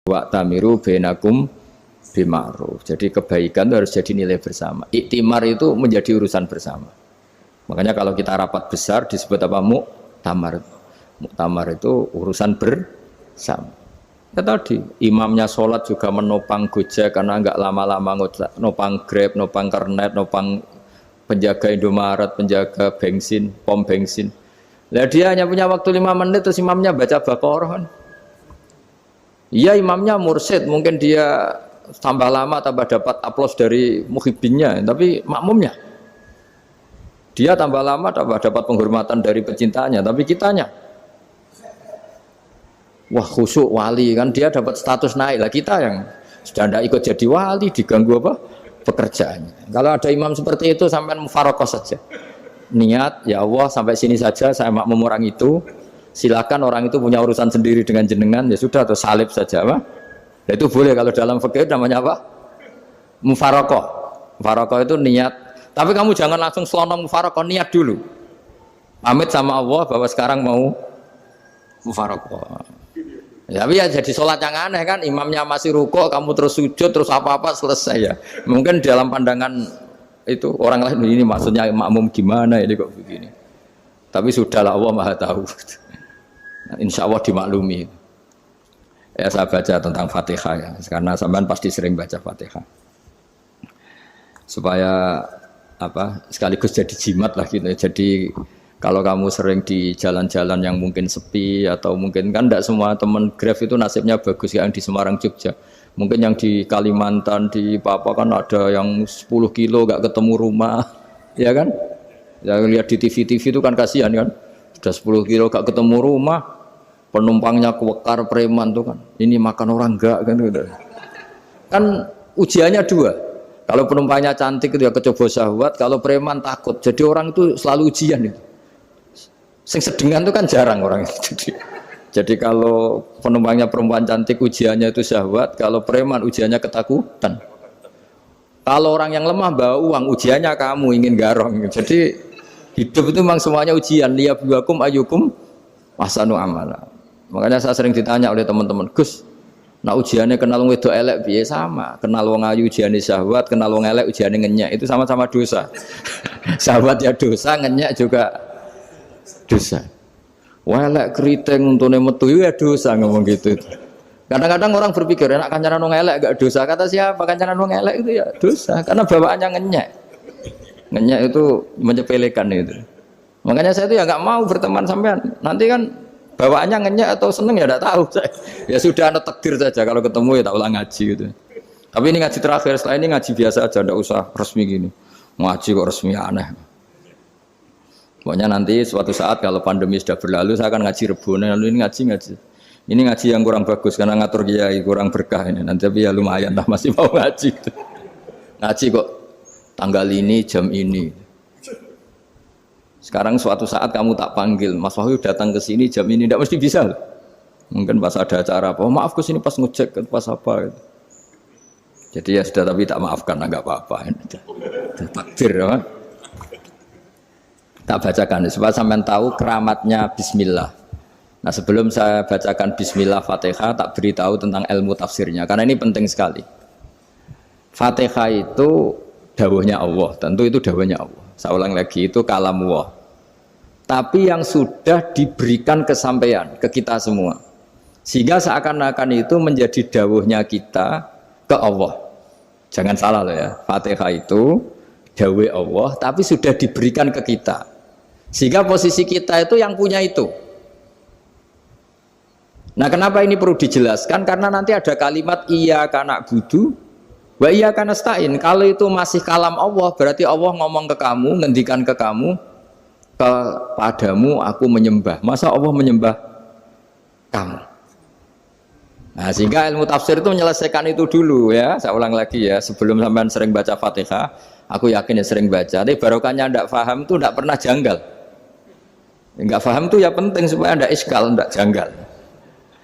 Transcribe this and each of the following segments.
Wa tamiru bainakum bima'ruf. Jadi kebaikan itu harus jadi nilai bersama. Iktimar itu menjadi urusan bersama. Makanya kalau kita rapat besar disebut apa? Muktamar. Muktamar itu urusan bersama. Ya tadi imamnya sholat juga menopang Gojek karena enggak lama-lama nopang Grab, nopang Kernet, nopang penjaga Indomaret, penjaga bensin, pom bensin. Lah dia hanya punya waktu 5 menit terus imamnya baca Baqarah kan. Iya imamnya mursyid, mungkin dia tambah lama tambah dapat aplaus dari muhibbinnya, tapi makmumnya dia tambah lama tambah dapat penghormatan dari pecintanya, tapi kitanya wah khusyuk wali kan, dia dapat status naik lah, kita yang sudah tidak ikut jadi wali diganggu apa pekerjaannya. Kalau ada imam seperti itu sampai mufaroqah saja, niat ya Allah sampai sini saja saya makmum orang itu, silakan orang itu punya urusan sendiri dengan jenengan ya sudah, atau salib saja apa. Nah, itu boleh kalau dalam fikih namanya apa? Mufaroqah. Mufaroqah itu niat, tapi kamu jangan langsung selonong mufaroqah, niat dulu pamit sama Allah bahwa sekarang mau mufaroqah. Ya, tapi ya jadi sholat yang aneh kan, imamnya masih rukuk, kamu terus sujud, terus apa-apa selesai ya. Mungkin dalam pandangan itu orang lain ini maksudnya makmum gimana ini kok begini. Tapi sudahlah Allah Maha tahu. Nah, insya Allah dimaklumi. Ya saya baca tentang Fatihah ya, karena sampean pasti sering baca Fatihah. Supaya apa sekaligus jadi jimat lah gitu. Jadi kalau kamu sering di jalan-jalan yang mungkin sepi atau mungkin kan tidak semua teman Grab itu nasibnya bagus yang di Semarang Jogja. Mungkin yang di Kalimantan di Papua kan ada yang 10 kilo gak ketemu rumah, ya kan? Yang lihat di TV-TV itu kan kasihan kan, sudah 10 kilo gak ketemu rumah, penumpangnya kewekar preman tuh kan, ini makan orang enggak kan? Kan ujiannya dua. Kalau penumpangnya cantik itu ya kecoba syahwat, kalau preman takut. Jadi orang itu selalu ujian itu. Sing sedengan itu kan jarang orang itu. Jadi kalau penumpangnya perempuan cantik ujiannya itu syahwat, kalau preman ujiannya ketakutan. Kalau orang yang lemah bawa uang ujiannya kamu ingin garong. Jadi hidup itu memang semuanya ujian. Liyabluwakum ayyukum ahsanu amala. Makanya saya sering ditanya oleh teman-teman, Gus, nah ujiannya kenal wong wedok elek piye? Sama. Kenal wong ayu ujiannya syahwat, kenal wong elek ujiannya ngenyek, itu sama-sama dosa. Syahwat ya dosa, ngenyek juga dosa. Welek keriting untune metu ya dosa ngomong gitu. Kadang-kadang orang berpikir enak kancanan wong elek gak dosa. Kata siapa? Kancanan wong elek itu ya dosa karena bawaannya ngenyek. Ngenyek itu menyepelekan itu. Makanya saya itu ya nggak mau berteman sampean. Nanti kan bawaannya ngenyek atau seneng ya tidak tahu saya. Ya sudah ada takdir saja kalau ketemu ya tak ulang ngaji gitu. Tapi ini ngaji terakhir, setelah ini ngaji biasa aja, tidak usah resmi gini. Ngaji kok resmi aneh. Pokoknya nanti suatu saat kalau pandemi sudah berlalu saya akan ngaji Rebone, lalu ini ngaji. Ini ngaji yang kurang bagus karena ngatur kiai kurang berkah ini. Nanti tapi ya lumayan lah masih mau ngaji. Ngaji kok tanggal ini jam ini. Sekarang suatu saat kamu tak panggil, Mas Wahyu datang ke sini jam ini, tidak mesti bisa. Mungkin pas ada acara apa, oh, maaf ke sini pas ngecek pas apa. Gitu. Jadi ya sudah tapi tak maafkan, enggak apa-apa. Takdir ya. Tak bacakan supaya sampean tahu keramatnya bismillah. Nah, sebelum saya bacakan bismillah Fatihah, tak beritahu tentang ilmu tafsirnya karena ini penting sekali. Fatihah itu dawuhnya Allah, tentu itu dawuhnya Allah. Saya ulang lagi, itu kalam Allah. Tapi yang sudah diberikan kesampaian ke kita semua. Sehingga seakan-akan itu menjadi dawuhnya kita ke Allah. Jangan salah loh ya. Fatihah itu dawuh Allah tapi sudah diberikan ke kita. Sehingga posisi kita itu yang punya itu. Nah, kenapa ini perlu dijelaskan? Karena nanti ada kalimat iyyaka na'budu wa iyyaka nasta'in. Kalau itu masih kalam Allah, berarti Allah ngomong ke kamu, ngendikan ke kamu, kepadamu aku menyembah. Masa Allah menyembah kamu? Nah, sehingga ilmu tafsir itu menyelesaikan itu dulu ya. Saya ulang lagi ya, sebelum sampean sering baca Fatihah, aku yakin ya sering baca. Tapi barokahnya tidak paham itu tidak pernah janggal. Enggak paham itu ya penting supaya tidak iskal, tidak janggal.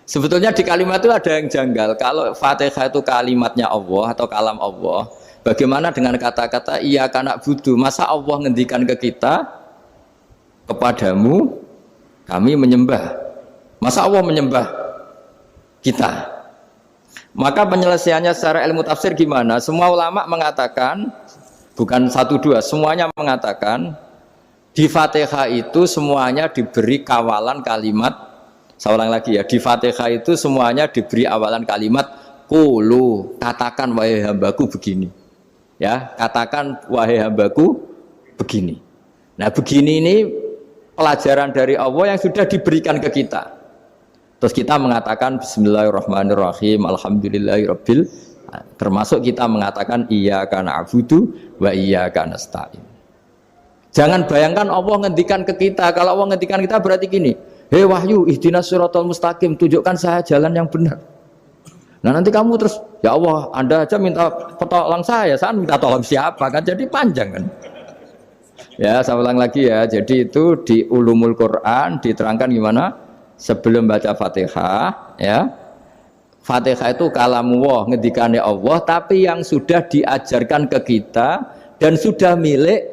Sebetulnya di kalimat itu ada yang janggal. Kalau Fatihah itu kalimatnya Allah atau kalam Allah, bagaimana dengan kata-kata iyyaka na'budu? Masa Allah ngendikan ke kita, kepadamu kami menyembah? Masa Allah menyembah kita? Maka penyelesaiannya secara ilmu tafsir gimana? Semua ulama mengatakan, bukan satu dua, semuanya mengatakan di Fatihah itu semuanya diberi kawalan kalimat. Saya ulang lagi ya, di Fatihah itu semuanya diberi awalan kalimat qulu, katakan wahai hambaku begini. Ya, katakan wahai hambaku begini. Nah, begini ini pelajaran dari Allah yang sudah diberikan ke kita. Terus kita mengatakan bismillahirrahmanirrahim, alhamdulillahirabbil, termasuk kita mengatakan iyyaka na'budu wa iyyaka nasta'in. Jangan bayangkan Allah ngendikan ke kita. Kalau Allah ngendikan kita berarti gini, hei wahyu ihdinas siratal mustaqim, tunjukkan saya jalan yang benar. Nah nanti kamu terus, ya Allah, Anda aja minta tolong saya minta tolong siapa kan, jadi panjang kan. Ya, saya ulang lagi ya. Jadi itu di Ulumul Quran diterangkan gimana? Sebelum baca Fatihah, ya. Fatihah itu kalamullah, ngendikane Allah, tapi yang sudah diajarkan ke kita dan sudah milik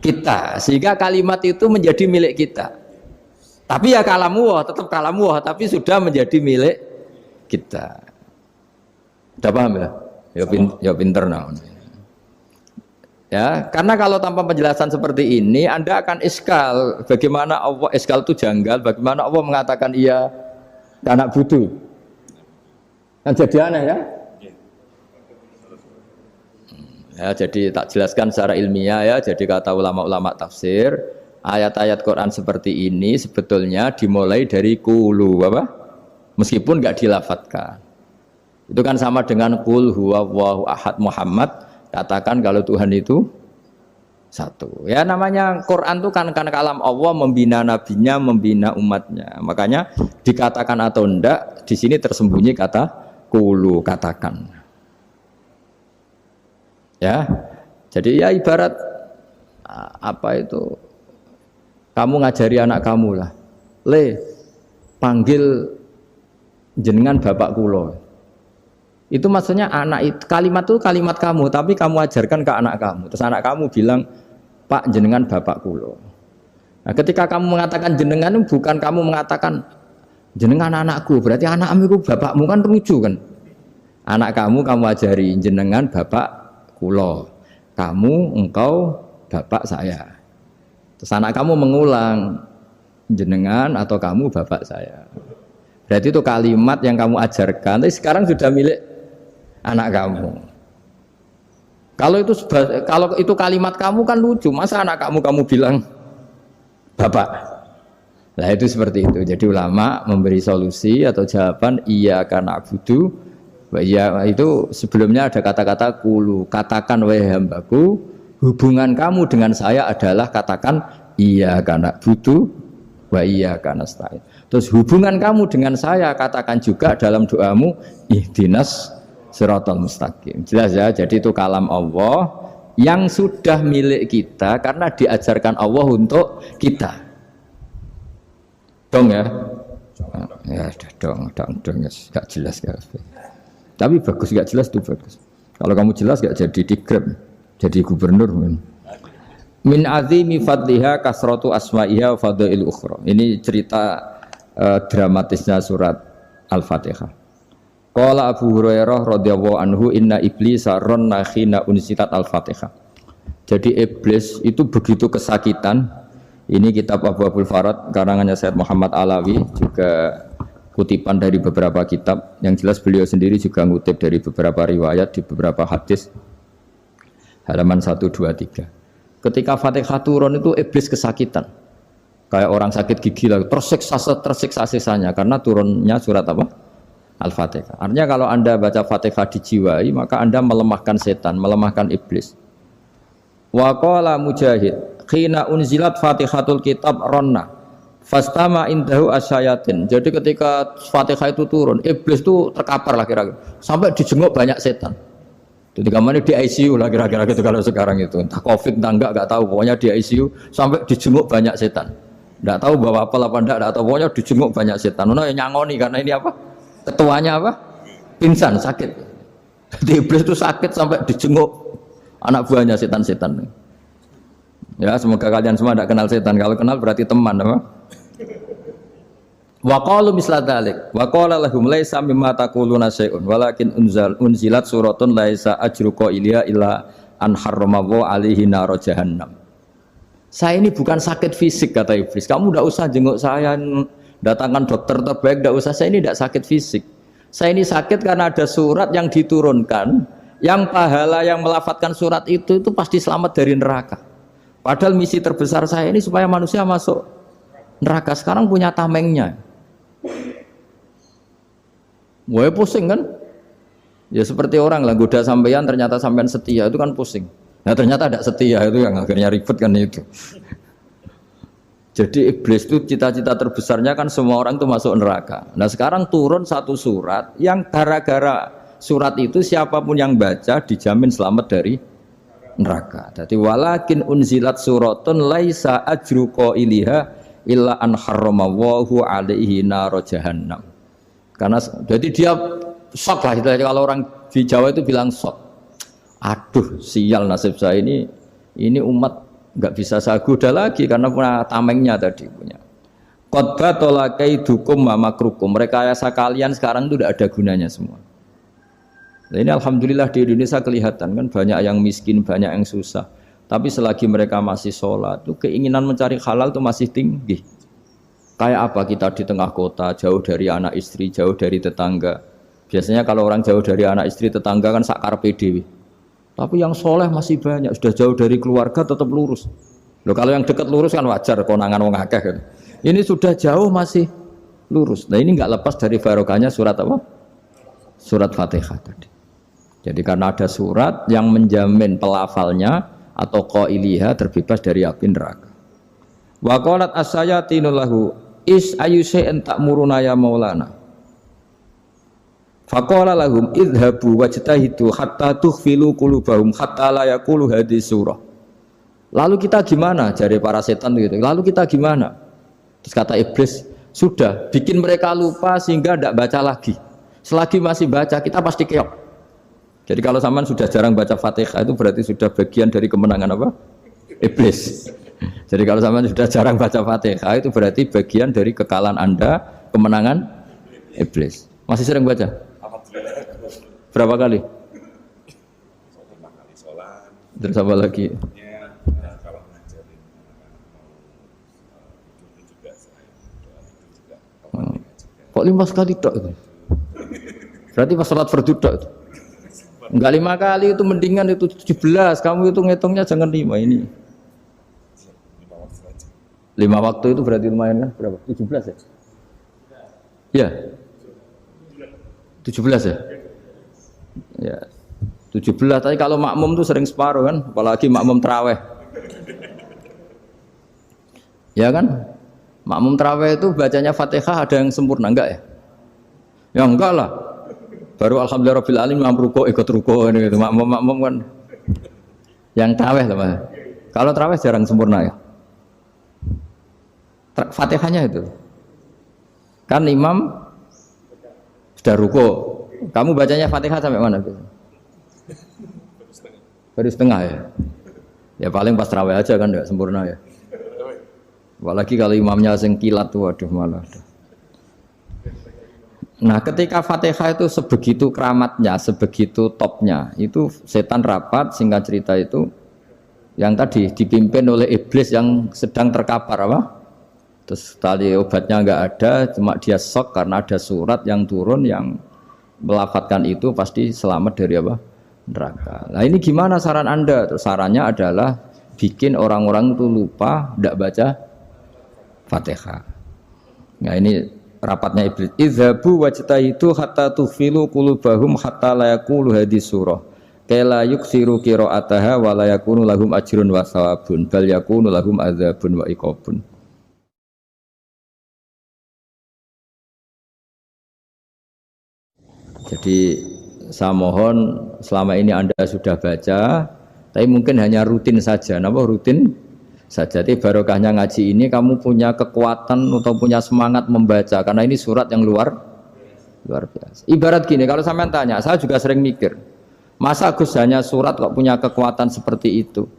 kita. Sehingga kalimat itu menjadi milik kita. Tapi ya kalamullah, tetap kalamullah, tapi sudah menjadi milik kita. Udah paham ya? Ya pinter nah. Ya, karena kalau tanpa penjelasan seperti ini Anda akan iskal. Bagaimana Allah, iskal itu janggal, bagaimana Allah mengatakan iya anak butuh. Kan jadi aneh ya? Ya, jadi tak jelaskan secara ilmiah ya. Jadi kata ulama-ulama tafsir, ayat-ayat Quran seperti ini sebetulnya dimulai dari qulu apa? Meskipun enggak dilafatkan. Itu kan sama dengan qul huwallahu ahad Muhammad. Katakan kalau Tuhan itu satu. Ya namanya Quran itu kan kalam Allah, membina nabinya, membina umatnya. Makanya dikatakan atau enggak, di sini tersembunyi kata qulu, katakan. Ya. Jadi ya ibarat apa itu? Kamu ngajari anak kamu lah. Le, panggil jenengan bapak kula. Itu maksudnya anak itu, kalimat itu kalimat kamu, tapi kamu ajarkan ke anak kamu. Terus anak kamu bilang, Pak jenengan bapak kulo. Nah, ketika kamu mengatakan jenengan, bukan kamu mengatakan jenengan anakku, berarti anakmu itu bapakmu, kan lucu kan? Anak kamu ajari jenengan bapak kulo, kamu engkau bapak saya. Terus anak kamu mengulang jenengan atau kamu bapak saya. Berarti itu kalimat yang kamu ajarkan, tapi sekarang sudah milik anak kamu. Kalau itu kalimat kamu kan lucu, masa anak kamu bilang bapak. Nah itu seperti itu. Jadi ulama memberi solusi atau jawaban iyyaka na'budu wa iya, itu sebelumnya ada kata-kata qulu, katakan wahai hambaku, hubungan kamu dengan saya adalah katakan iyyaka na'budu wa iyyaka nasta'in. Terus hubungan kamu dengan saya katakan juga dalam doamu ihdinas siratal mustaqim. Jelas ya, jadi itu kalam Allah yang sudah milik kita karena diajarkan Allah untuk kita. Dong ya? Ya dong ya, gak jelas gak. Tapi bagus, gak jelas itu bagus. Kalau kamu jelas gak jadi digrab, jadi gubernur. Min azimi fadliha kasratu asma'iha wa fadail ukhra. Ini cerita dramatisnya surat Al-Fatihah. Qala Abu Hurairah radhiyallahu anhu inna iblisa ranna khina unsitat Al-Fatihah. Jadi iblis itu begitu kesakitan. Ini kitab Abwaabul Farad karangannya Sayyid Muhammad Alawi, juga kutipan dari beberapa kitab. Yang jelas beliau sendiri juga ngutip dari beberapa riwayat di beberapa hadis. Halaman 123. Ketika Fatihah turun itu iblis kesakitan. Kayak orang sakit gigi lah, tersiksa sisanya karena turunnya surat apa? Al-Fatihah. Artinya kalau Anda baca Fatihah dijiwai, maka Anda melemahkan setan, melemahkan iblis. Wa qala Mujahid, khina unzilat Fatihatul kitab ronna fastama indahu asyayatin. Jadi ketika Fatihah itu turun, iblis itu terkapar lah kira-kira. Sampai dijenguk banyak setan. Jadi kemana di ICU lah kira-kira gitu kalau sekarang itu. Entah Covid entah enggak tahu, pokoknya di ICU sampai dijenguk banyak setan. Enggak tahu bawa apa enggak tahu, pokoknya dijenguk banyak setan. Ono yang nyangoni karena ini apa? Ketuanya apa? Pingsan, sakit. Jadi iblis itu sakit sampai dijenguk anak buahnya setan-setan. Ya semoga kalian semua tidak kenal setan. Kalau kenal berarti teman apa? Wa qalu misla dzalik wa qala lahum laisa mimma taquluna syai'un walakin unzilat suratun laisa ajru qailiha illa an harrama alaihi nar jahannam. Saya ini bukan sakit fisik kata iblis. Kamu tidak usah jenguk saya, datangkan dokter terbaik, tidak usah. Saya ini tidak sakit fisik. Saya ini sakit karena ada surat yang diturunkan, yang pahala yang melafatkan surat itu pasti selamat dari neraka. Padahal misi terbesar saya ini supaya manusia masuk neraka. Sekarang punya tamengnya. Wah pusing kan? Ya seperti orang lah goda sampean ternyata sampean setia itu kan pusing. Nah ternyata tidak setia itu yang akhirnya ribet kan itu. Jadi iblis itu cita-cita terbesarnya kan semua orang itu masuk neraka. Nah sekarang turun satu surat yang gara-gara surat itu siapapun yang baca dijamin selamat dari neraka. Jadi walakin unzilat suratun laisa ajru qailiha illa an harramallahu alaihi nar jahannam. Karena jadi dia shock lah kalau orang di Jawa itu bilang shock. Aduh sial nasib saya ini umat nggak bisa saya goda lagi karena punya tamengnya tadi punya. Qad tolakaidukum wa makrukum. Rekayasa kalian sekarang itu tidak ada gunanya semua. Nah, ini alhamdulillah di Indonesia kelihatan kan banyak yang miskin, banyak yang susah. Tapi selagi mereka masih sholat, itu keinginan mencari halal itu masih tinggi. Kayak apa kita di tengah kota, jauh dari anak istri, jauh dari tetangga. Biasanya kalau orang jauh dari anak istri, tetangga kan sakar PDW. Tapi yang soleh masih banyak, sudah jauh dari keluarga tetap lurus. Loh, kalau yang dekat lurus kan wajar, konangan wong akeh kan. Ini sudah jauh masih lurus. Nah ini nggak lepas dari barokahnya surat apa? Surat Fatihah tadi. Jadi karena ada surat yang menjamin pelafalnya atau qailiha terbebas dari api neraka. Wa qalat as-sayatinu lahu is ayyusai'in ta'muruna ya maulana. Faqala lahum idhabu wajtahidu hatta tukhfilu qulubahum hatta la yaqulu hadhihi surah. Lalu kita gimana? Jari para setan gitu. Lalu kita gimana? Terus kata iblis, sudah bikin mereka lupa sehingga tidak baca lagi. Selagi masih baca kita pasti keok. Jadi kalau sampean sudah jarang baca Fatihah itu berarti sudah bagian dari kemenangan apa? Iblis. Jadi kalau sampean sudah jarang baca Fatihah itu berarti bagian dari kekalahan Anda, kemenangan iblis. Masih sering baca? Berapa kali? Terus apa lagi? Kalau ngajarin itu juga Kok 5 kali tok itu? Berarti pas sholat fardu tok itu? Enggak 5 kali itu mendingan itu 17. Kamu itu ngitungnya jangan 5 ini. 5 waktu itu berarti lumayan kan? Berapa? 17 ya? Iya. 17 ya? Ya. 17, tapi kalau makmum tuh sering separuh kan, apalagi makmum tarawih. Ya kan? Makmum tarawih itu bacanya Fatihah ada yang sempurna enggak ya? Ya enggak lah. Baru alhamdulillah rabbil alamin ruko ikut ruko ini gitu. Makmum kan yang tarawih lah, Mas. Kalau tarawih jarang sempurna ya. Fatihahnya itu. Kan imam sudah ruko. Kamu bacanya Fatihah sampai mana gitu? Baru setengah ya. Ya paling pas tarawih aja kan enggak sempurna ya. Apalagi kalau imamnya sing kilat tuh waduh malah. Nah, ketika Fatihah itu sebegitu keramatnya, sebegitu topnya, itu setan rapat singkat cerita itu yang tadi dipimpin oleh iblis yang sedang terkapar apa? Terus tali obatnya enggak ada, cuma dia shock karena ada surat yang turun yang melafatkan itu pasti selamat dari apa? Neraka. Nah ini gimana saran Anda? Terus sarannya adalah bikin orang-orang itu lupa tidak baca Fatihah. Nah ini rapatnya iblis. Idzabu wajtahidu hatta tughfilu qulubahum hatta la yaqulu hadhihi surah. Kala yuksiru qira'ataha wa la yakunu lahum ajrun wa thawabun bal yakunu lahum adzabun wa iqabun. Jadi saya mohon selama ini Anda sudah baca, tapi mungkin hanya rutin saja. Napa rutin saja? Jadi barokahnya ngaji ini kamu punya kekuatan atau punya semangat membaca karena ini surat yang luar biasa. Ibarat gini, kalau sampean tanya, saya juga sering mikir, masa Gus hanya surat kok punya kekuatan seperti itu?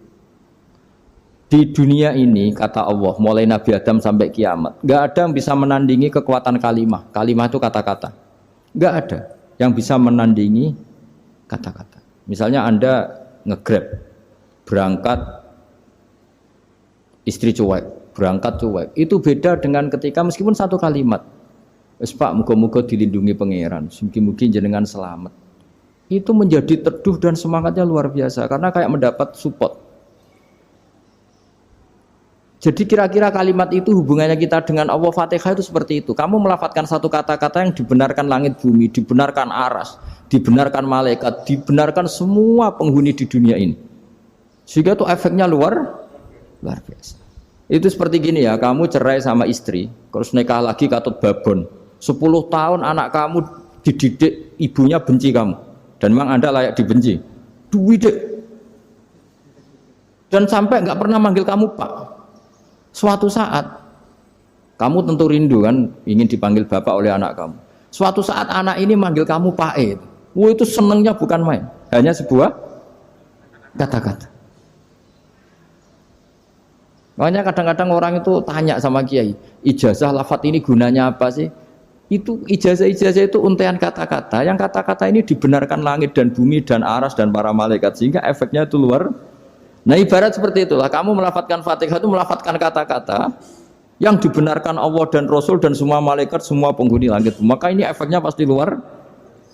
Di dunia ini kata Allah mulai Nabi Adam sampai kiamat nggak ada yang bisa menandingi kekuatan kalimah. Kalimah itu kata-kata. Nggak ada yang bisa menandingi kata-kata. Misalnya Anda nge-grab berangkat istri cuek, berangkat cuek. Itu beda dengan ketika meskipun satu kalimat. Wes Pak, muga-muga dilindungi pangeran, mugi-mugi jenengan selamat. Itu menjadi teduh dan semangatnya luar biasa karena kayak mendapat support. Jadi kira-kira kalimat itu hubungannya kita dengan Allah Fatihah itu seperti itu. Kamu melafadzkan satu kata-kata yang dibenarkan langit bumi, dibenarkan aras, dibenarkan malaikat, dibenarkan semua penghuni di dunia ini. Sehingga itu efeknya luar biasa. Itu seperti gini ya, kamu cerai sama istri, terus nikah lagi katut babon. 10 tahun anak kamu dididik, ibunya benci kamu. Dan memang Anda layak dibenci. Dididik. Dan sampai nggak pernah manggil kamu Pak. Suatu saat kamu tentu rindu kan ingin dipanggil bapak oleh anak kamu. Suatu saat anak ini manggil kamu Pak E. Wah itu senengnya bukan main. Hanya sebuah kata-kata. Makanya kadang-kadang orang itu tanya sama kiai, ijazah lafadz ini gunanya apa sih? Itu ijazah-ijazah itu untaian kata-kata. Yang kata-kata ini dibenarkan langit dan bumi dan aras dan para malaikat sehingga efeknya itu luar. Nah ibarat seperti itulah, kamu melafadzkan Fatihah itu melafadzkan kata-kata yang dibenarkan Allah dan Rasul dan semua malaikat, semua penghuni langit. Maka ini efeknya pasti luar.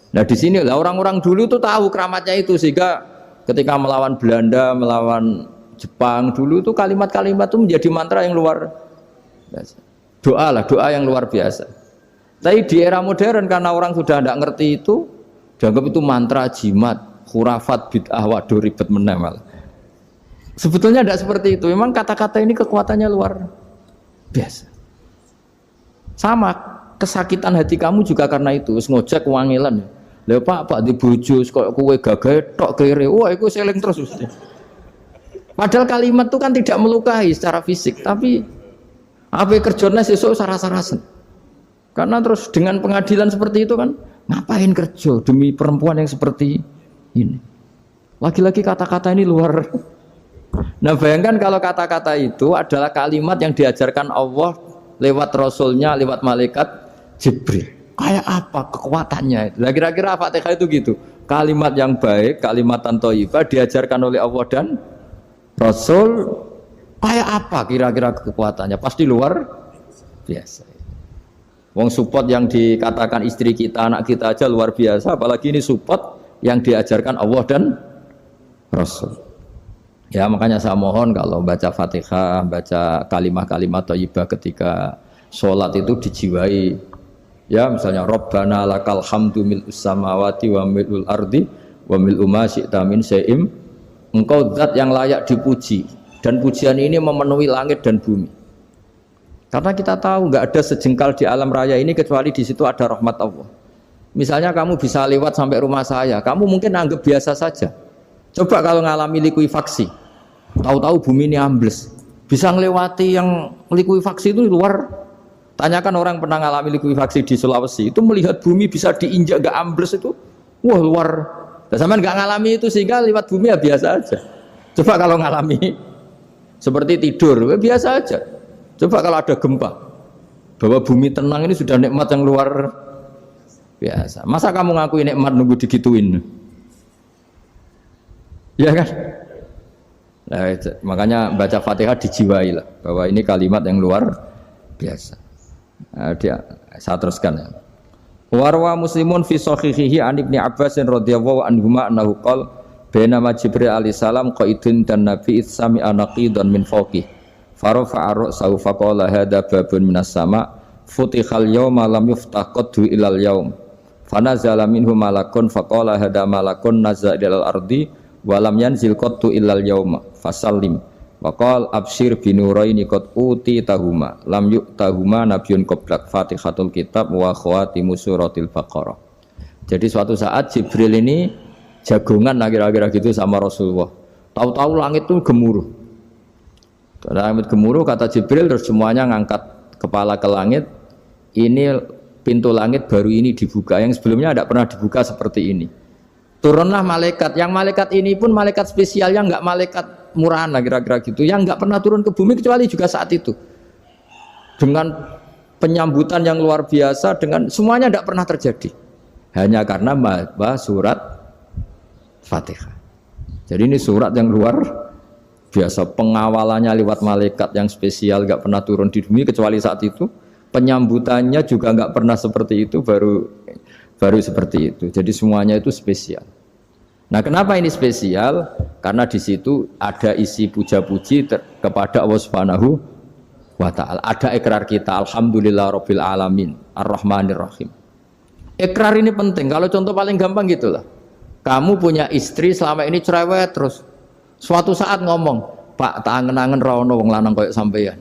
Nah di sini lah orang-orang dulu itu tahu keramatnya itu sehingga ketika melawan Belanda, melawan Jepang dulu itu kalimat-kalimat itu menjadi mantra yang luar biasa. Doa lah, doa yang luar biasa. Tapi di era modern karena orang sudah tidak ngerti itu, dianggap itu mantra, jimat, khurafat, bid'ah, waduh ribet meneh. Sebetulnya tidak seperti itu. Memang kata-kata ini kekuatannya luar biasa. Sama kesakitan hati kamu juga karena itu. Ngojek wangilan. Lha Pak di bojo kok kowe gagah tok kere. Wah, iku seling terus mesti. Padahal kalimat itu kan tidak melukai secara fisik, tapi apa kerjanya sesuk saras-sarasen. Karena terus dengan pengadilan seperti itu kan ngapain kerja demi perempuan yang seperti ini. Lagi-lagi kata-kata ini luar. Nah bayangkan kalau kata-kata itu adalah kalimat yang diajarkan Allah lewat Rasulnya, lewat malaikat Jibril. Kayak apa kekuatannya itu? Nah, kira-kira Fatihah itu gitu. Kalimat yang baik, kalimatan thayyibah diajarkan oleh Allah dan Rasul. Kayak apa kira-kira kekuatannya? Pasti luar biasa. Wong support yang dikatakan istri kita, anak kita aja luar biasa. Apalagi ini support yang diajarkan Allah dan Rasul. Ya makanya saya mohon kalau baca Fatihah, baca kalimat-kalimat thayyibah ketika sholat itu dijiwai. Ya misalnya Rabbana lakal hamdu mil'us samawati wa mil'ul ardi wa mil'u ma syi'ta min syai'im. Engkau zat yang layak dipuji dan pujian ini memenuhi langit dan bumi. Karena kita tahu nggak ada sejengkal di alam raya ini kecuali di situ ada rahmat Allah. Misalnya kamu bisa lewat sampai rumah saya, kamu mungkin anggap biasa saja. Coba kalau ngalami likuifaksi, tahu-tahu bumi ini ambles, bisa ngelewati yang likuifaksi itu luar. Tanyakan orang pernah ngalami likuifaksi di Sulawesi, itu melihat bumi bisa diinjak gak ambles itu, wah luar. Dan sampean gak ngalami itu sehingga lewat bumi ya biasa aja. Coba kalau ngalami seperti tidur, ya biasa aja. Coba kalau ada gempa, bahwa bumi tenang ini sudah nikmat yang luar biasa. Masa kamu ngakui nikmat nunggu digituin? Ya kan? Nah, makanya baca Fatihah dijiwai lah bahwa ini kalimat yang luar biasa. Nah, saya teruskan ya. Warwa Muslimun fi sahihihi an Ibnu Abbas radhiyallahu anhuma annahu qala bainama Jibril alaihi salam qaidun dan Nabi sami anaqidan min fawqi farafa'a ra'sahu faqala hadza babun minas sama futihal yawma lam yuftah qaddu ilal yaum fanazala minhu malakun faqala hadza malakun nazza ilal ardi walam yanzil qattu illal yauma fasallim waqal absyir binuraini qad uti tahuma lam yu'tahuma nabiyyun qablak Fatihatul kitab wa khawatimu suratil baqarah. Jadi suatu saat Jibril ini jagongan kira-kira gitu sama Rasulullah. Tahu-tahu langit itu gemuruh. Langit gemuruh kata Jibril terus semuanya ngangkat kepala ke langit. Ini pintu langit baru ini dibuka yang sebelumnya tidak pernah dibuka seperti ini. Turunlah malaikat, yang malaikat ini pun malaikat spesial yang enggak malaikat murahan lah kira-kira gitu, yang nggak pernah turun ke bumi kecuali juga saat itu dengan penyambutan yang luar biasa, dengan semuanya tidak pernah terjadi hanya karena membaca surat Fatihah. Jadi ini surat yang luar biasa, pengawalannya lewat malaikat yang spesial, nggak pernah turun di bumi kecuali saat itu, penyambutannya juga nggak pernah seperti itu, baru seperti itu. Jadi semuanya itu spesial. Nah, kenapa ini spesial? Karena di situ ada isi puja-puji kepada Allah Subhanahu wa ta'ala. Ada ikrar kita, alhamdulillah rabbil alamin, ar-rahmanir rahim. Ikrar ini penting. Kalau contoh paling gampang gitulah. Kamu punya istri selama ini cerewet terus. Suatu saat ngomong, "Pak, tak angen-angen ra ono wong lanang koyo sampeyan."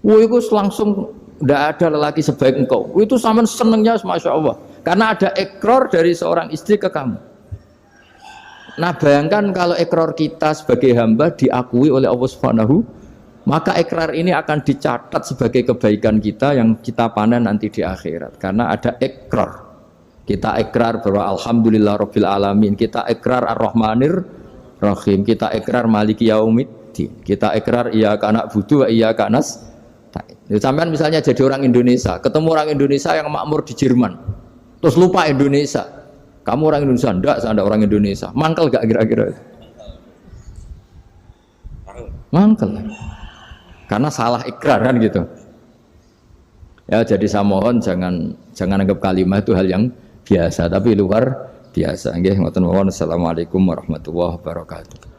Wah, itu langsung ndak ada lelaki sebaik engkau. Itu sampean senengnya Masya Allah. Karena ada ikrar dari seorang istri ke kamu. Nah, bayangkan kalau ikrar kita sebagai hamba diakui oleh Allah Subhanahu, maka ikrar ini akan dicatat sebagai kebaikan kita yang kita panen nanti di akhirat. Karena ada ikrar. Kita ikrar bahwa alhamdulillah rabbil alamin, kita ikrar ar-rahmanir rahim, kita ikrar maliki yaumiddin, kita ikrar iyyaka na'budu wa iyyaka nasta'in. Sampean misalnya jadi orang Indonesia, ketemu orang Indonesia yang makmur di Jerman, terus lupa Indonesia. Kamu orang Indonesia? Enggak, saya enggak orang Indonesia. Mangkel gak kira-kira? Mangkel. Karena salah ikrar kan gitu. Ya, jadi saya mohon jangan anggap kalimat itu hal yang biasa, tapi luar biasa. Nggih, ngoten mawon. Assalamualaikum warahmatullahi wabarakatuh.